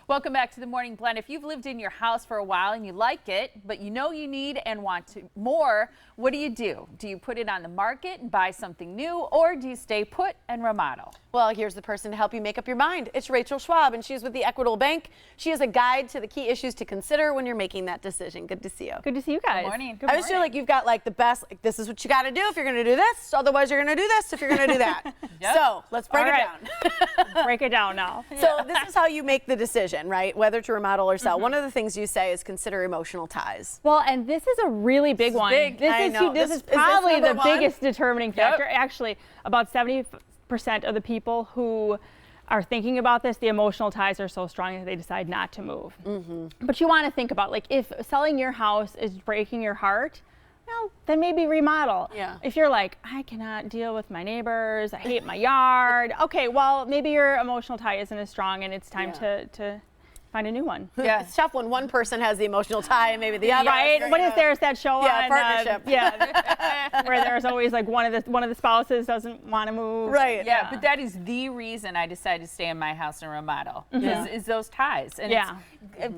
Welcome back to the Morning Blend. If you've lived in your house for a while and you like it, but you know you need and want more, what do? Do you put it on the market and buy something new, or do you stay put and remodel? Well, here's the person to help you make up your mind. It's Rachel Schwab, and she's with the Equitable Bank. She has a guide to the key issues to consider when you're making that decision. Good to see you. Good to see you guys. Good morning. I just feel like you've got like the best, like this is what you got to do if you're going to do this. Otherwise, you're going to do this if you're going to do that. Yep. So let's break it down. Break it down now. So this is how you make the decision, right? Whether to remodel or sell. One of the things you say is consider emotional ties. Well, and this is a really big one. big. I know. This is Is this probably the number one? biggest determining factor. Actually, about 70% of the people who are thinking about this, the emotional ties are so strong that they decide not to move. But you want to think about, like, if selling your house is breaking your heart, well, then maybe remodel. Yeah. If you're like, I cannot deal with my neighbors, I hate my yard. Okay, well, maybe your emotional tie isn't as strong and it's time to find a new one. Yeah, it's tough when one person has the emotional tie and maybe the other. Right? What is there's that show on? Partnership. Where there's always like one of the spouses doesn't want to move. Right. Yeah, but that is the reason I decided to stay in my house and remodel, is those ties. And it's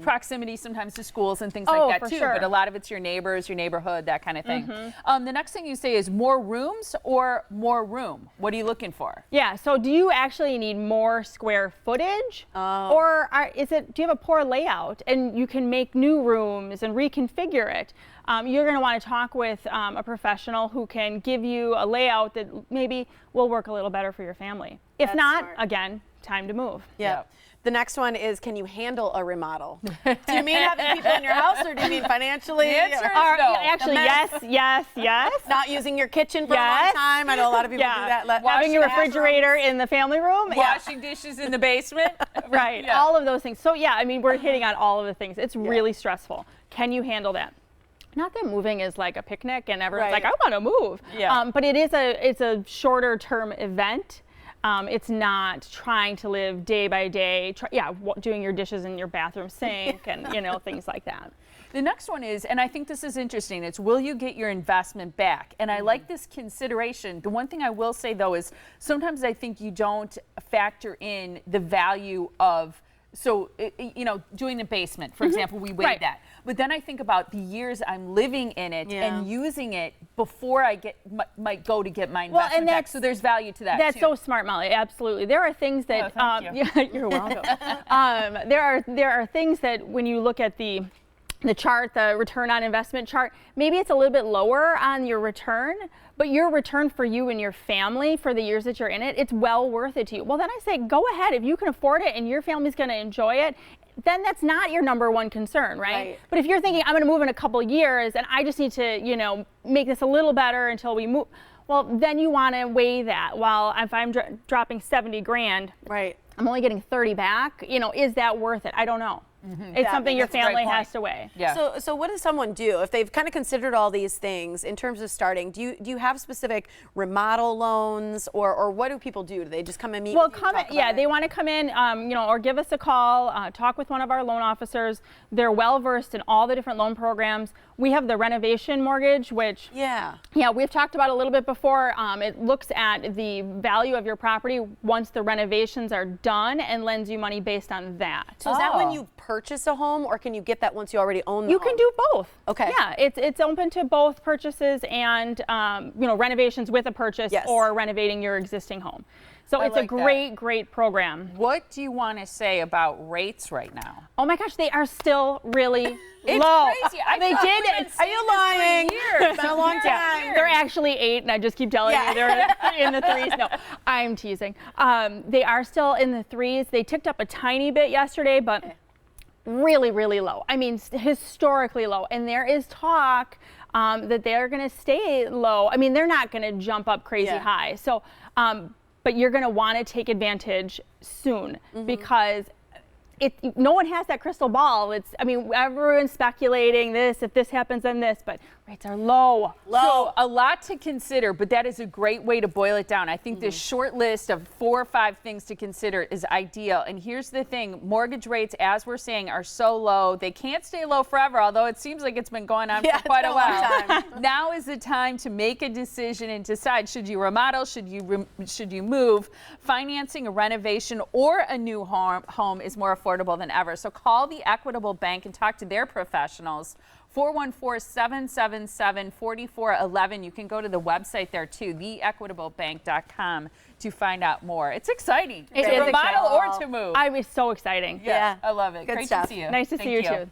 proximity sometimes to schools and things like that too, sure. but a lot of it's your neighbors, your neighborhood, that kind of thing. The next thing you say is more rooms or more room. What are you looking for? Yeah, so do you actually need more square footage? Or do you have a poor layout and you can make new rooms and reconfigure it? You're going to want to talk with a professional who can give you a layout that maybe will work a little better for your family. If not, again, time to move. Yeah. The next one is, can you handle a remodel? Do you mean having people in your house, or do you mean financially? The answer is no. Actually, yes. Not using your kitchen for a long time. I know a lot of people do that. Having your refrigerator in the family room. Washing dishes in the basement. Right. Yeah. All of those things. So yeah, I mean, we're hitting on all of the things. It's really stressful. Can you handle that? Not that moving is like a picnic and everyone's like, I want to move. Yeah. But it's a shorter term event. It's not trying to live day by day, doing your dishes in your bathroom sink and, things like that. The next one is, and I think this is interesting, it's will you get your investment back? And I like this consideration. The one thing I will say, though, is sometimes I think you don't factor in the value of, doing the basement, for example, we weighed that. But then I think about the years I'm living in it and using it before I might go to get my investment back. So there's value to that. That's so smart, Molly. Absolutely. There are things that you're welcome. There are things that when you look at the chart, the return on investment chart, maybe it's a little bit lower on your return, but your return for you and your family for the years that you're in it, it's well worth it to you. Well, then I say, go ahead. If you can afford it and your family's going to enjoy it, then that's not your number one concern, right? But if you're thinking, I'm going to move in a couple years and I just need to, make this a little better until we move, well, then you want to weigh that. Well, if I'm dropping 70 grand, I'm only getting 30 back, is that worth it? I don't know. It's something your family has to weigh. Yeah. So what does someone do if they've kind of considered all these things in terms of starting? Do you have specific remodel loans, or what do people do? Do they just come and meet? Well, they want to come in, or give us a call, talk with one of our loan officers. They're well versed in all the different loan programs. We have the renovation mortgage, which we've talked about a little bit before. It looks at the value of your property once the renovations are done and lends you money based on that. So is that when you purchase a home, or can you get that once you already own the home? You can do both. Okay. Yeah, it's open to both purchases and renovations with a purchase or renovating your existing home. So it's a great program. What do you want to say about rates right now? Oh my gosh, they are still really low. It's crazy. They did it. Are you lying? It's been a long time. They're actually 8, and I just keep telling you they're in the 3s. No, I'm teasing. They are still in the 3s. They ticked up a tiny bit yesterday, but really, really low. I mean, historically low. And there is talk that they're going to stay low. I mean, they're not going to jump up crazy high. So, but you're going to want to take advantage soon because no one has that crystal ball. Everyone's speculating this, if this happens, then this, but rates are low. So a lot to consider, but that is a great way to boil it down. I think this short list of 4 or 5 things to consider is ideal. And here's the thing, mortgage rates, as we're saying, are so low. They can't stay low forever, although it seems like it's been going on for quite a while. Now is the time to make a decision and decide, should you remodel, should you move? Financing a renovation or a new home is more affordable affordable than ever. So call the Equitable Bank and talk to their professionals. 414-777-4411. You can go to the website there too, theequitablebank.com, to find out more. It's exciting. It to is remodel exciting. or to move. It's so exciting. Yeah, I love it. Good Great stuff. to see you. Nice to see you too.